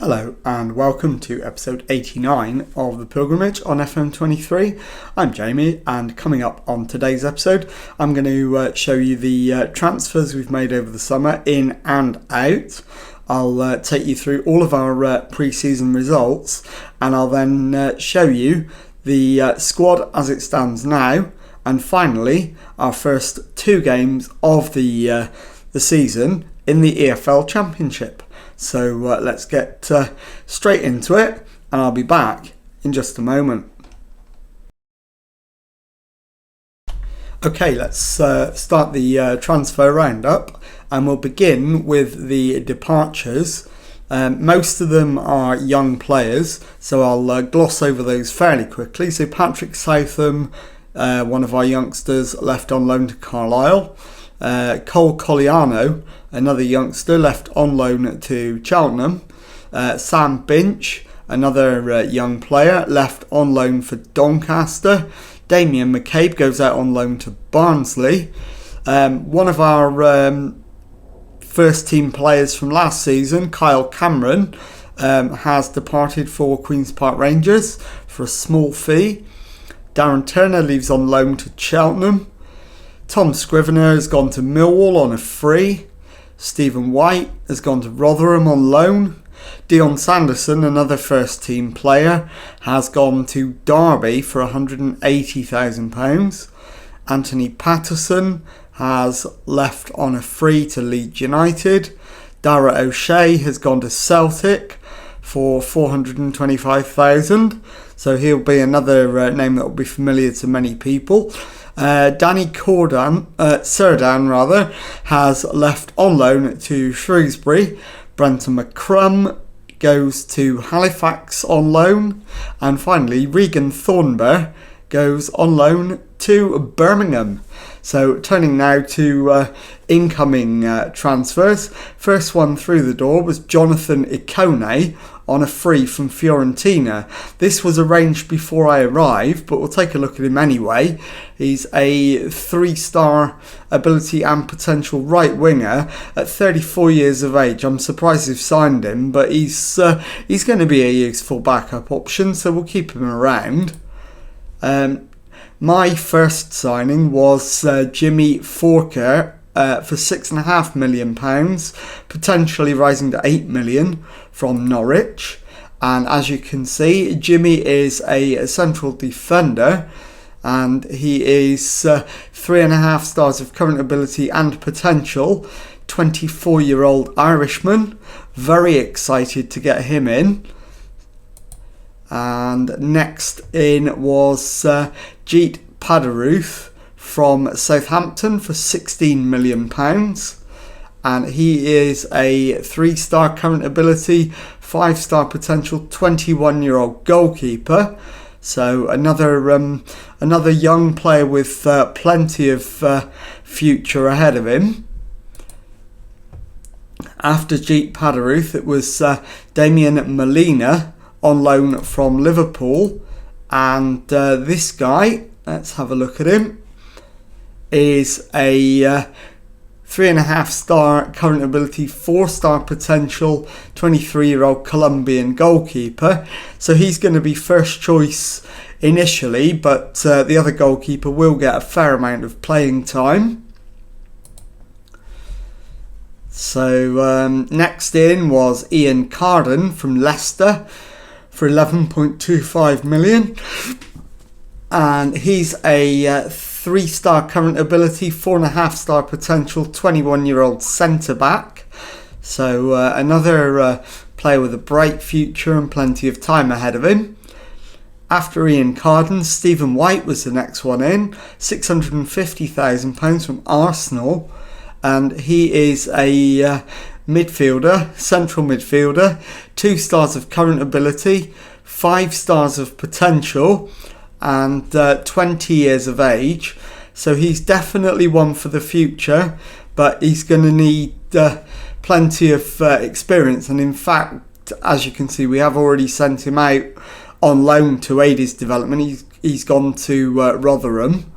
Hello and welcome to episode 89 of The Pilgrimage on FM23. I'm Jamie, and coming up on today's episode I'm going to show you the transfers we've made over the summer, in and out. I'll take you through all of our pre-season results, and I'll then show you the squad as it stands now, and finally our first two games of the season in the EFL Championship. So let's get straight into it, and I'll be back in just a moment. Okay, let's start the transfer roundup, and we'll begin with the departures. Most of them are young players, so I'll gloss over those fairly quickly. So Patrick Southam, one of our youngsters, left on loan to Carlisle. Cole Colliano, another youngster, left on loan to Cheltenham. Sam Binch, another young player, left on loan for Doncaster. Damien McCabe goes out on loan to Barnsley. One of our first team players from last season, Kyle Cameron, has departed for Queen's Park Rangers for a small fee. Darren Turner leaves on loan to Cheltenham. Tom Scrivener has gone to Millwall on a free. Stephen White has gone to Rotherham on loan. Dion Sanderson, another first team player, has gone to Derby for £180,000. Anthony Patterson has left on a free to Leeds United. Dara O'Shea has gone to Celtic for £425,000. So he'll be another name that will be familiar to many people. Danny Serdan has left on loan to Shrewsbury. Brenton McCrum goes to Halifax on loan. And finally, Regan Thornber goes on loan to Birmingham. So turning now to incoming transfers. First one through the door was Jonathan Ikone on a free from Fiorentina. This was arranged before I arrived, but we'll take a look at him anyway. He's a 3-star ability and potential right winger at 34 years of age. I'm surprised they've signed him, but he's going to be a useful backup option, so we'll keep him around. My first signing was Jimmy Forker for £6.5 million, potentially rising to £8 million from Norwich. And as you can see, Jimmy is a central defender, and he is 3.5 stars of current ability and potential. 24-year-old Irishman. Very excited to get him in. And next in was Jeet Padaruth from Southampton for £16 million. And he is a 3-star current ability, 5-star potential, 21-year-old goalkeeper. So another young player with plenty of future ahead of him. After Jeet Padaruth, it was Damien Molina on loan from Liverpool. And this guy, let's have a look at him, is a 3.5-star current ability, 4-star potential, 23-year-old Colombian goalkeeper. So he's going to be first choice initially, but the other goalkeeper will get a fair amount of playing time. So next in was Ian Carden from Leicester for £11.25 million. And he's a 3-star current ability, 4.5-star potential, 21-year-old centre-back. So another player with a bright future and plenty of time ahead of him. After Ian Carden, Stephen White was the next one in, £650,000 from Arsenal. And he is a midfielder, central midfielder, 2 stars of current ability, 5 stars of potential, and 20 years of age. So he's definitely one for the future, but he's going to need plenty of experience. And in fact, as you can see, we have already sent him out on loan to aid his development. He's gone to Rotherham.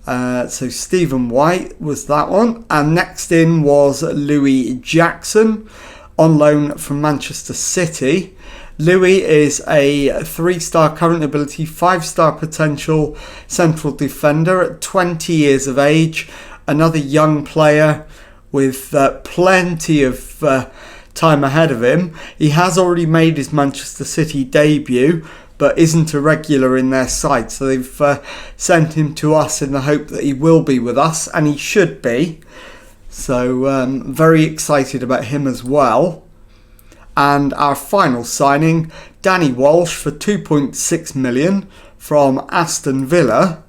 So Stephen White was that one. And next in was Louis Jackson on loan from Manchester City. Louis is a 3-star current ability, 5-star potential central defender at 20 years of age. Another young player with plenty of time ahead of him. He has already made his Manchester City debut, but isn't a regular in their side. So they've sent him to us in the hope that he will be with us, and he should be. So very excited about him as well. And our final signing, Danny Walsh for 2.6 million from Aston Villa.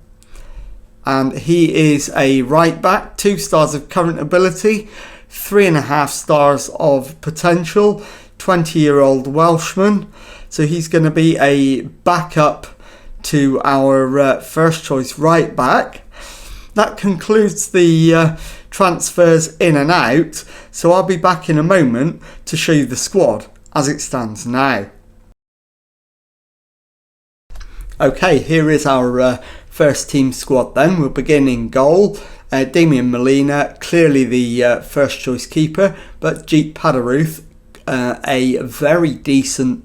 And he is a right back, 2 stars of current ability, 3.5 stars of potential, 20-year-old Welshman. So he's going to be a backup to our first choice right back. That concludes the transfers in and out. So I'll be back in a moment to show you the squad as it stands now. Okay, here is our first team squad then. We'll begin in goal. Damian Molina, clearly the first choice keeper, but Jeet Padaruth, a very decent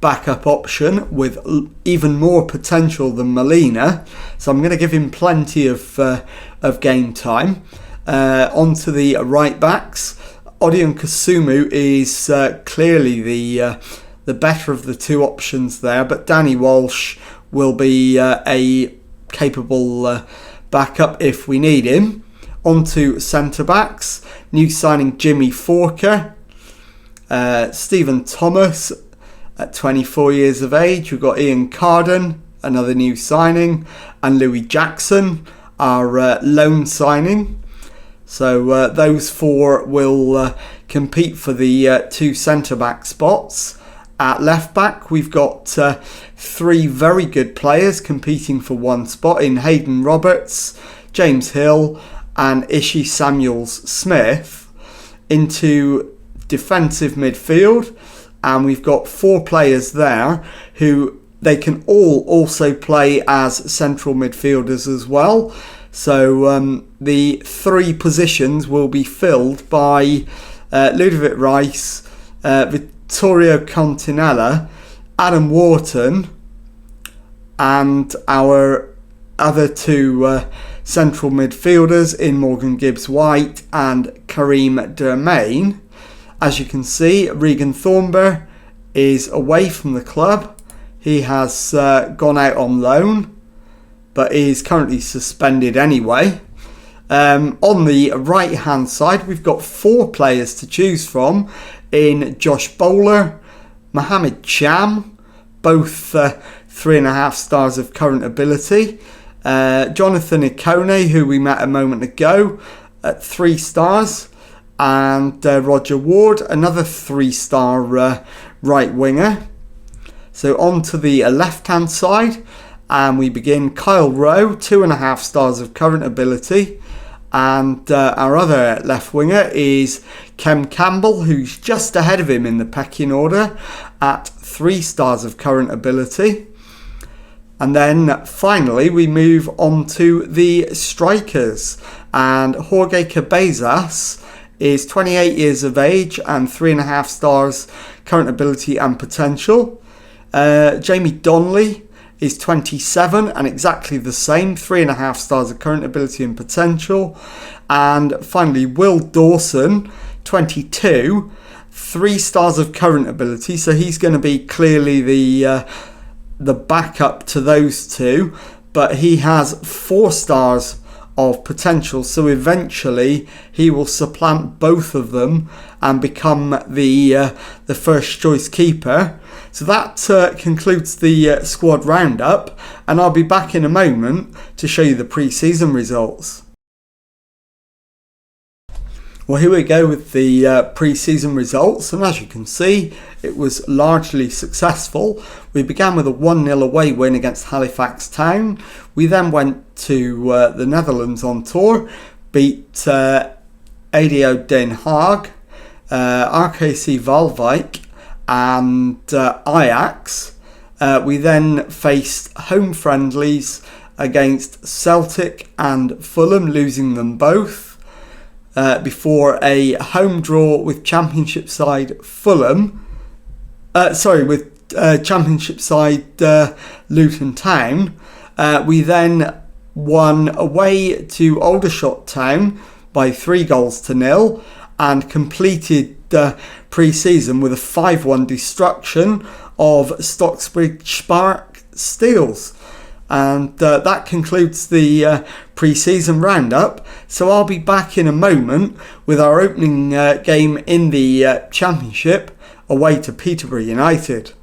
backup option with even more potential than Molina. So I'm going to give him plenty of game time. Onto the right backs. Odion Kasumu is clearly the better of the two options there, but Danny Walsh will be a capable backup if we need him. Onto centre backs. New signing Jimmy Forker, Stephen Thomas at 24 years of age. We've got Ian Carden, another new signing, and Louis Jackson, our loan signing. So those four will compete for the 2 centre-back spots. At left-back, we've got 3 very good players competing for 1 spot in Hayden Roberts, James Hill and Ishi Samuels-Smith. Into defensive midfield, and we've got 4 players there who they can all also play as central midfielders as well. So the 3 positions will be filled by Ludovic Rice, Vittorio Continella, Adam Wharton, and our other 2 central midfielders in Morgan Gibbs-White and Kareem Dermain. As you can see, Regan Thornber is away from the club. He has gone out on loan, but is currently suspended anyway. On the right hand side, we've got 4 players to choose from in Josh Bowler, Mohamed Cham, both 3.5 stars of current ability. Jonathan Ikone, who we met a moment ago, at 3 stars. And Roger Ward, another 3-star right winger. So on to the left-hand side, and we begin Kyle Rowe, 2.5 stars of current ability. And our other left winger is Kem Campbell, who's just ahead of him in the pecking order at 3 stars of current ability. And then finally we move on to the strikers. And Jorge Cabezas is 28 years of age and 3.5 stars current ability and potential. Jamie Donnelly is 27 and exactly the same, 3.5 stars of current ability and potential. And finally, Will Dawson, 22, 3 stars of current ability. So he's going to be clearly the backup to those 2, but he has 4 stars of potential, so eventually he will supplant both of them and become the first choice keeper. So that concludes the squad roundup, and I'll be back in a moment to show you the pre-season results. Well, here we go with the pre-season results, and as you can see, it was largely successful. We began with a 1-0 away win against Halifax Town. We then went to the Netherlands on tour, beat ADO Den Haag, RKC Waalwijk and Ajax. We then faced home friendlies against Celtic and Fulham, losing them both. before a home draw with Championship side Fulham. With Championship side Luton Town. We then won away to Aldershot Town by 3-0 and completed pre-season with a 5-1 destruction of Stocksbridge Spark Steels. And that concludes the pre-season roundup. So I'll be back in a moment with our opening game in the Championship away to Peterborough United.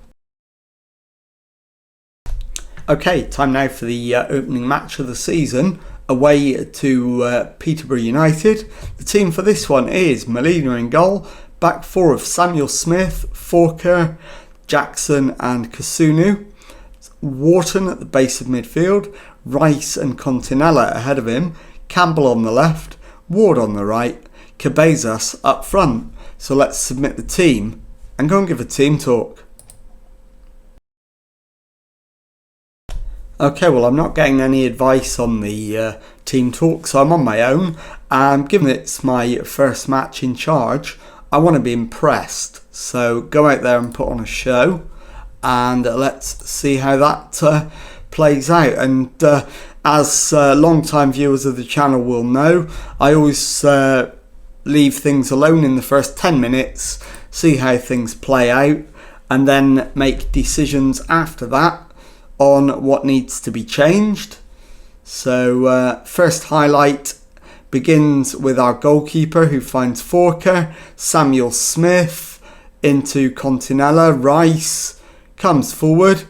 Okay, time now for the opening match of the season away to Peterborough United. The team for this one is Molina in goal, back four of Samuel Smith, Forker, Jackson and Kasunu. Wharton at the base of midfield, Rice and Continella ahead of him, Campbell on the left, Ward on the right, Cabezas up front. So let's submit the team and go and give a team talk. Okay, well, I'm not getting any advice on the team talk, so I'm on my own. And given it's my first match in charge, I want to be impressed. So go out there and put on a show, and let's see how that plays out. And as long-time viewers of the channel will know, I always leave things alone in the first 10 minutes, see how things play out, and then make decisions after that on what needs to be changed. So first highlight begins with our goalkeeper, who finds Forker, Samuel Smith into Continella, Rice comes forward,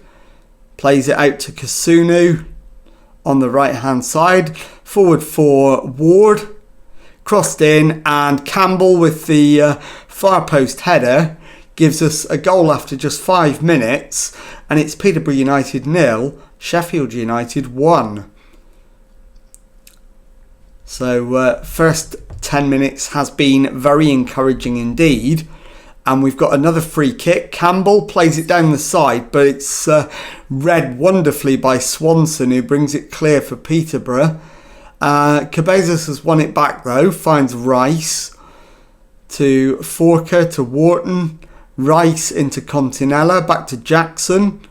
plays it out to Kasunu on the right hand side, forward for Ward, crossed in, and Campbell with the far post header gives us a goal after just 5 minutes, and it's Peterborough United 0, Sheffield United 1. So first 10 minutes has been very encouraging indeed, and we've got another free kick. Campbell plays it down the side, but it's read wonderfully by Swanson, who brings it clear for Peterborough. Cabezas has won it back though, finds Rice to Forker to Wharton, Rice into Continella, back to Jackson,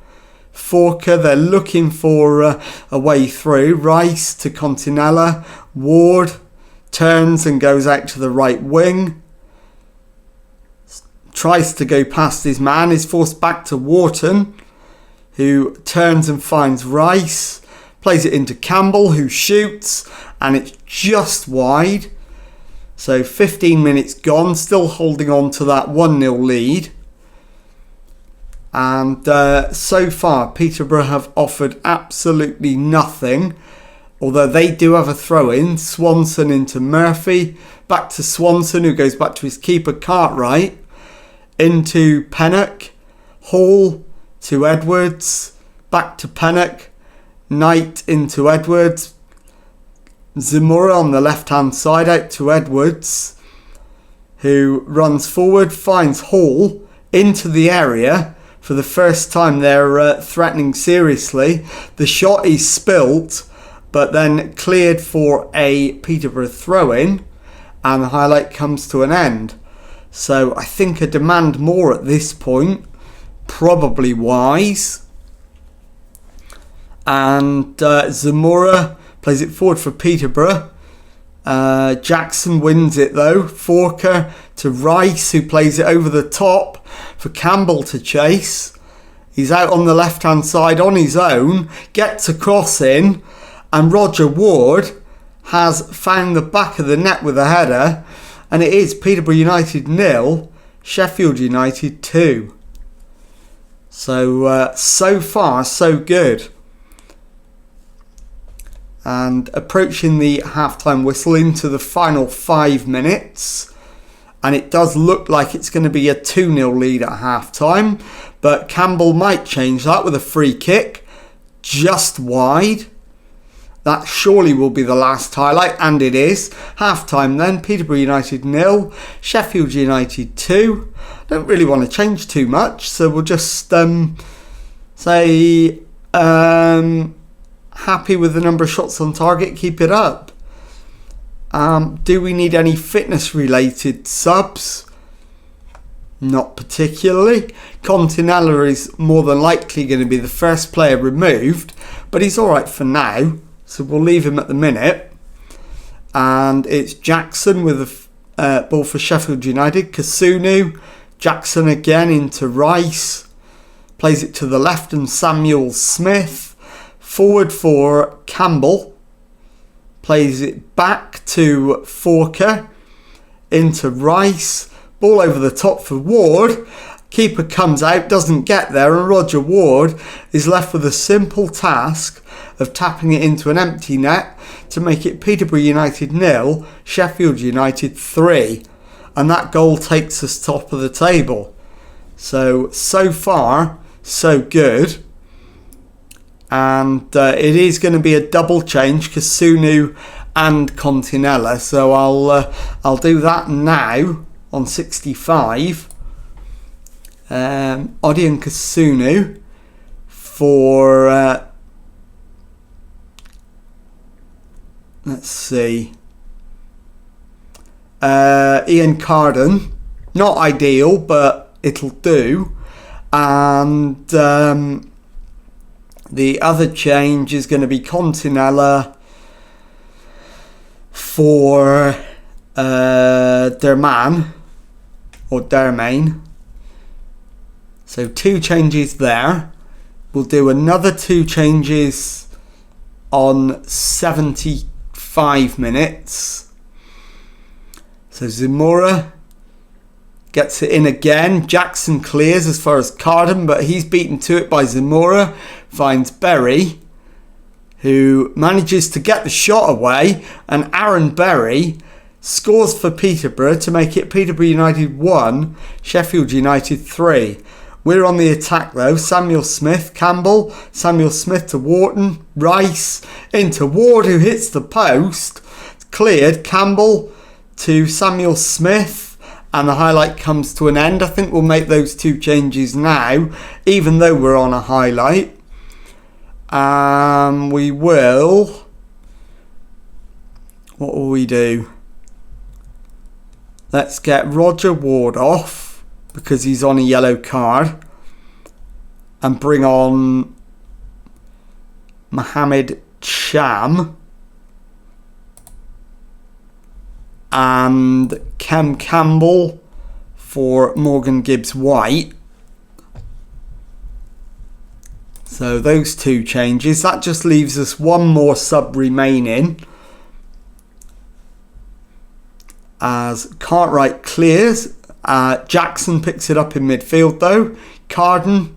Forker, they're looking for a way through, Rice to Continella, Ward turns and goes out to the right wing, tries to go past his man, is forced back to Wharton, who turns and finds Rice, plays it into Campbell, who shoots, and it's just wide. So 15 minutes gone, still holding on to that 1-0 lead. And so far, Peterborough have offered absolutely nothing. Although they do have a throw-in. Swanson into Murphy. Back to Swanson, who goes back to his keeper, Cartwright. Into Pennock. Hall to Edwards. Back to Pennock. Knight into Edwards. Zamora on the left-hand side, out to Edwards, who runs forward, finds Hall into the area. For the first time they're threatening seriously. The shot is spilt, but then cleared for a Peterborough throw-in, and the highlight comes to an end. So I think a demand more at this point, probably wise. And Zamora plays it forward for Peterborough. Jackson wins it though. Forker to Rice, who plays it over the top for Campbell to chase. He's out on the left hand side on his own, gets a cross in, and Roger Ward has found the back of the net with a header, and it is Peterborough United 0, Sheffield United 2. So so far so good. And approaching the half-time whistle into the final 5 minutes. And it does look like it's going to be a 2-0 lead at half-time. But Campbell might change that with a free kick. Just wide. That surely will be the last highlight, and it is. Half-time then, Peterborough United 0, Sheffield United 2. Don't really want to change too much, so we'll just say... happy with the number of shots on target, keep it up. Do we need any fitness related subs? Not particularly. Continella is more than likely going to be the first player removed, but he's alright for now, so we'll leave him at the minute. And it's Jackson with the ball for Sheffield United. Kasunu, Jackson again into Rice, plays it to the left, and Samuel Smith forward for Campbell, plays it back to Forker into Rice, ball over the top for Ward. Keeper comes out, doesn't get there, and Roger Ward is left with a simple task of tapping it into an empty net to make it Peterborough United 0, Sheffield United 3. And that goal takes us top of the table. So far, so good. And it is going to be a double change, Kasunu and Continella. So I'll do that now on 65. Odi and Kasunu for let's see, Ian Carden. Not ideal, but it'll do. And the other change is going to be Continella for Dermain or Dermain. So 2 changes there. We'll do another 2 changes on 75 minutes. So Zamora gets it in again. Jackson clears as far as Carden, but he's beaten to it by Zamora. Finds Berry, who manages to get the shot away, and Aaron Berry scores for Peterborough to make it Peterborough United 1, Sheffield United 3. We're on the attack though. Samuel Smith, Campbell, Samuel Smith to Wharton, Rice into Ward, who hits the post. Cleared, Campbell to Samuel Smith, and the highlight comes to an end. I think we'll make those 2 changes now, even though we're on a highlight. We will... What will we do? Let's get Roger Ward off, because he's on a yellow card, and bring on Mohamed Cham and Kem Campbell for Morgan Gibbs-White. So those 2 changes. That just leaves us 1 more sub remaining, as Cartwright clears. Jackson picks it up in midfield though. Carden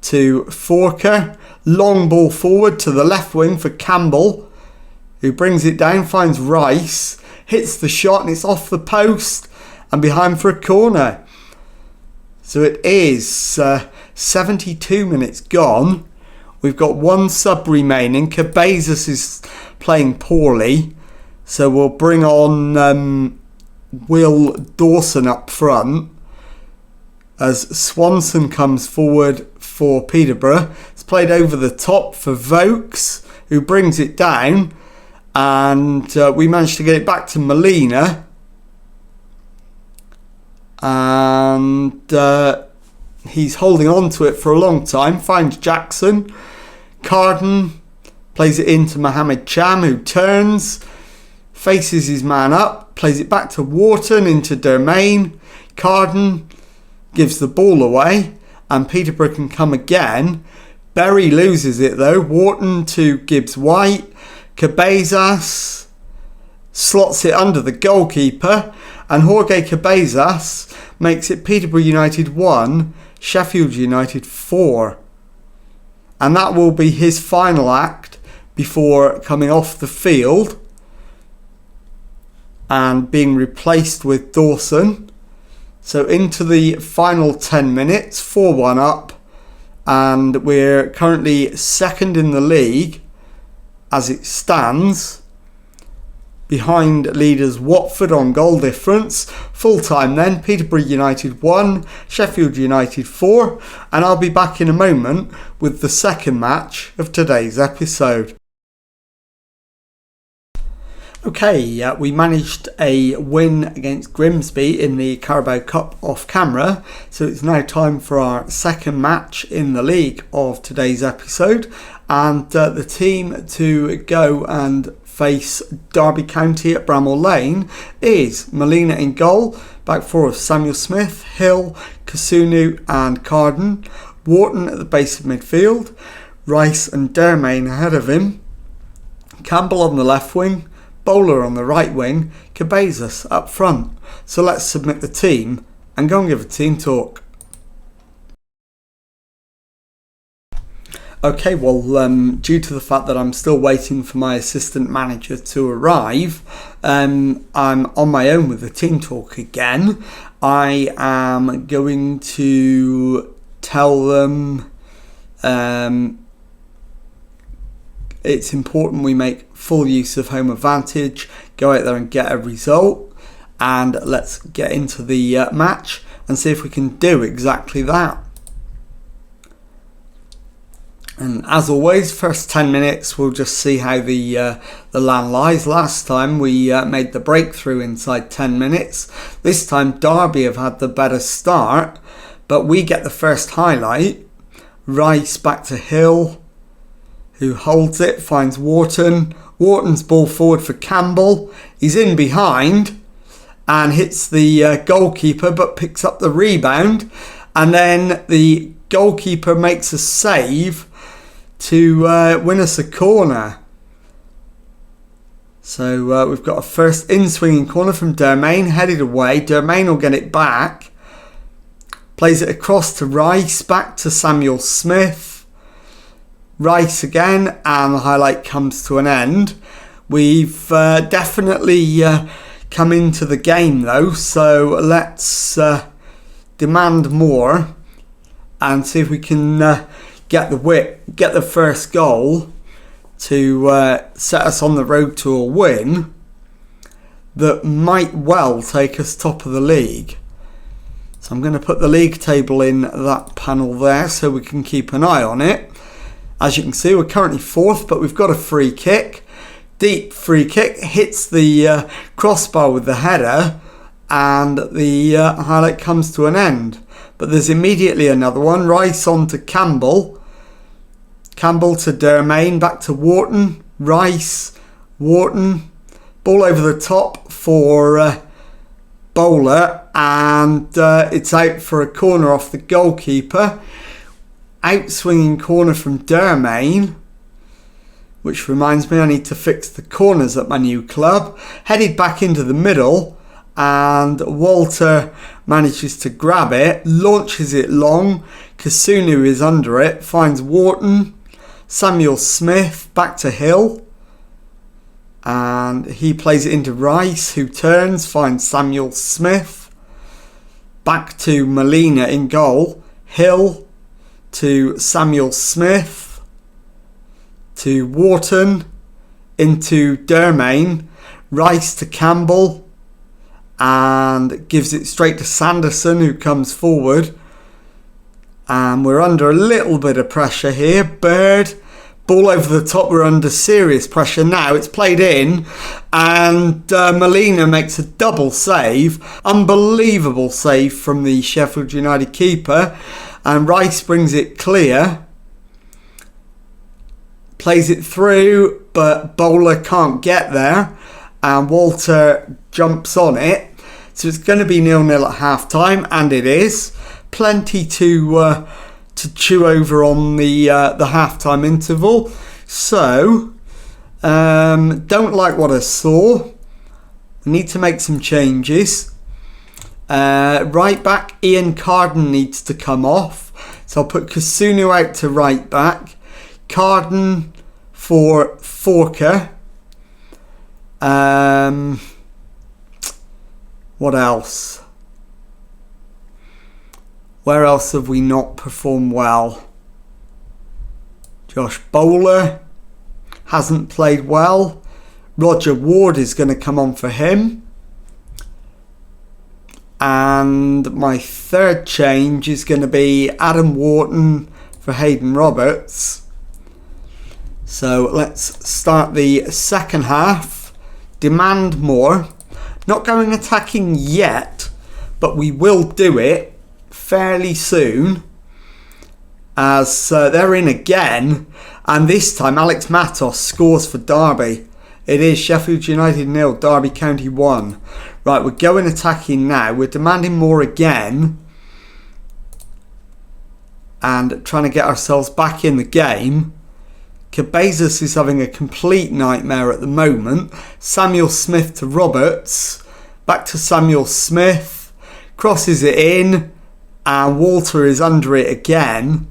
to Forker. Long ball forward to the left wing for Campbell, who brings it down, finds Rice, hits the shot, and it's off the post and behind for a corner. So it is 72 minutes gone. We've got 1 sub remaining. Cabezas is playing poorly, so we'll bring on Will Dawson up front as Swanson comes forward for Peterborough. It's played over the top for Vokes, who brings it down, and we managed to get it back to Molina, and he's holding on to it for a long time. Finds Jackson. Carden plays it into Mohamed Cham, who turns, faces his man up, plays it back to Wharton into Dermain. Carden gives the ball away, and Peterborough can come again. Berry loses it though. Wharton to Gibbs-White. Cabezas slots it under the goalkeeper, and Jorge Cabezas makes it Peterborough United 1, Sheffield United 4. And that will be his final act before coming off the field and being replaced with Dawson. So into the final 10 minutes, 4-1 up, and we're currently 2nd in the league as it stands, behind leaders Watford on goal difference. Full time then, Peterborough United 1, Sheffield United 4, and I'll be back in a moment with the second match of today's episode. Okay, we managed a win against Grimsby in the Carabao Cup off camera, so it's now time for our second match in the league of today's episode, and the team to go and face Derby County at Bramall Lane is Molina in goal, back four of Samuel Smith, Hill, Kasunu and Carden, Wharton at the base of midfield, Rice and Dermain ahead of him, Campbell on the left wing, Bowler on the right wing, Cabezas up front. So let's submit the team and go and give a team talk. Okay, well, due to the fact that I'm still waiting for my assistant manager to arrive, I'm on my own with the team talk again. I am going to tell them it's important we make full use of home advantage, go out there and get a result, and let's get into the match and see if we can do exactly that. And as always, first 10 minutes we'll just see how the land lies. Last time we made the breakthrough inside 10 minutes. This time Derby have had the better start, but we get the first highlight. Rice back to Hill, who holds it, finds Wharton. Wharton's ball forward for Campbell. He's in behind and hits the goalkeeper, but picks up the rebound. And then the goalkeeper makes a save to win us a corner. So we've got a first in-swinging corner from Dermain, headed away. Dermain will get it back. Plays it across to Rice, back to Samuel Smith. Rice again, and the highlight comes to an end. We've definitely come into the game though, so let's demand more and see if we can get the first goal to set us on the road to a win that might well take us top of the league. So I'm going to put the league table in that panel there so we can keep an eye on it. As you can see, we're currently fourth, but we've got a free kick. Deep free kick, hits the crossbar with the header, and the highlight comes to an end. But there's immediately another one. Rice on to Campbell. Campbell to Dermain, back to Wharton. Rice, Wharton. Ball over the top for Bowler, and it's out for a corner off the goalkeeper. Out-swinging corner from Dermain, which reminds me I need to fix the corners at my new club. Headed back into the middle, and Walter manages to grab it, launches it long. Kasunu is under it, finds Wharton. Samuel Smith back to Hill, and he plays it into Rice, who turns, finds Samuel Smith. Back to Molina in goal. Hill to Samuel Smith, to Wharton, into Dermain, Rice to Campbell, and gives it straight to Sanderson, who comes forward. And we're under a little bit of pressure here. Bird, ball over the top, we're under serious pressure now. It's played in, and Molina makes a double save. Unbelievable save from the Sheffield United keeper. And Rice brings it clear. Plays it through, but Bowler can't get there. And Walter jumps on it. So it's going to be 0-0 at half-time, and it is. Plenty to chew over on the half-time interval. So, don't like what I saw. We need to make some changes. Right back, Ian Carden needs to come off. So I'll put Kasunu out to right back. Carden for Forker. What else? Where else have we not performed well? Josh Bowler hasn't played well. Roger Ward is going to come on for him. And my third change is going to be Adam Wharton for Hayden Roberts. So let's start the second half demand more. Not going attacking yet, but we will do it fairly soon, as they're in again, and this time Alex Matos scores for Derby. It is Sheffield United 0, Derby County 1. Right, we're going attacking now. We're demanding more again and trying to get ourselves back in the game. Cabezas is having a complete nightmare at the moment. Samuel Smith to Roberts. Back to Samuel Smith. Crosses it in. And Walter is under it again.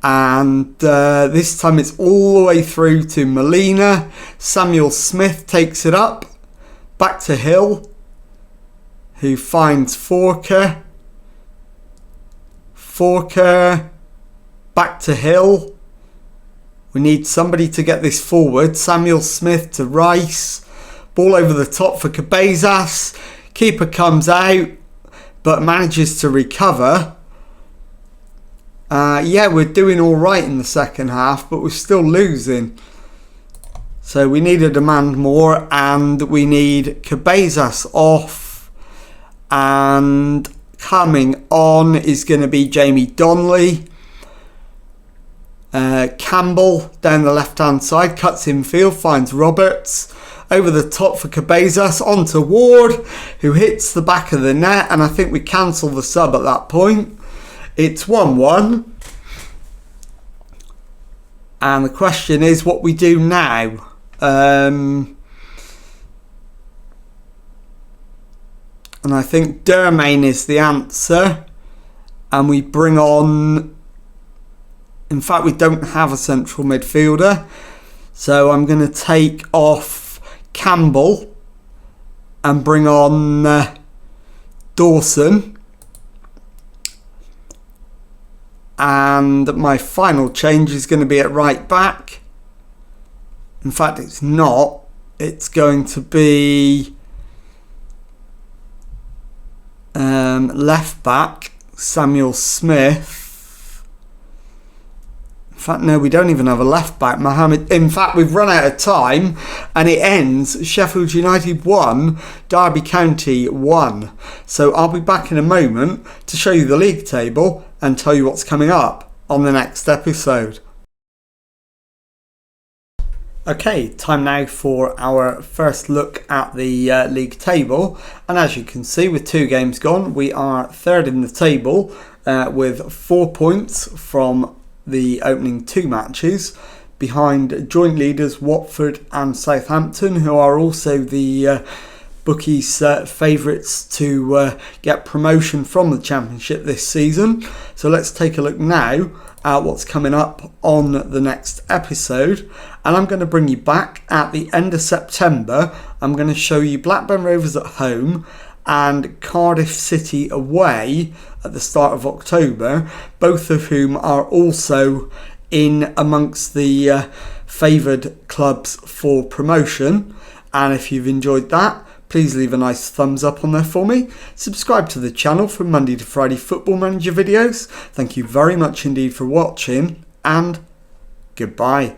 And this time it's all the way through to Molina. Samuel Smith takes it up. Back to Hill, who finds Forker. Forker. Back to Hill. We need somebody to get this forward. Samuel Smith to Rice. Ball over the top for Cabezas. Keeper comes out, but manages to recover. Yeah, we're doing all right in the second half, but we're still losing. So we need to demand more, and we need Cabezas off. And coming on is going to be Jamie Donnelly. Campbell down the left-hand side, cuts infield, finds Roberts. Over the top for Cabezas, onto Ward, who hits the back of the net, and I think we cancel the sub at that point. It's 1-1. And the question is what we do now. And I think Dermain is the answer. And we bring on... In fact, we don't have a central midfielder. So I'm going to take off Campbell and bring on Dawson. And my final change is going to be at right back. In fact, it's not. It's going to be left back, Samuel Smith. In fact, no, we don't even have a left back, Mohammed. In fact, we've run out of time, and it ends Sheffield United 1, Derby County 1. So I'll be back in a moment to show you the league table and tell you what's coming up on the next episode. Okay, time now for our first look at the league table. And as you can see, with 2 games gone, we are third in the table with 4 points from the opening 2 matches, behind joint leaders Watford and Southampton, who are also the bookies' favourites to get promotion from the Championship this season. So let's take a look now at what's coming up on the next episode. And I'm going to bring you back at the end of September. I'm going to show you Blackburn Rovers at home and Cardiff City away at the start of October, both of whom are also in amongst the favoured clubs for promotion. And if you've enjoyed that, please leave a nice thumbs up on there for me. Subscribe to the channel for Monday to Friday Football Manager videos. Thank you very much indeed for watching, and goodbye.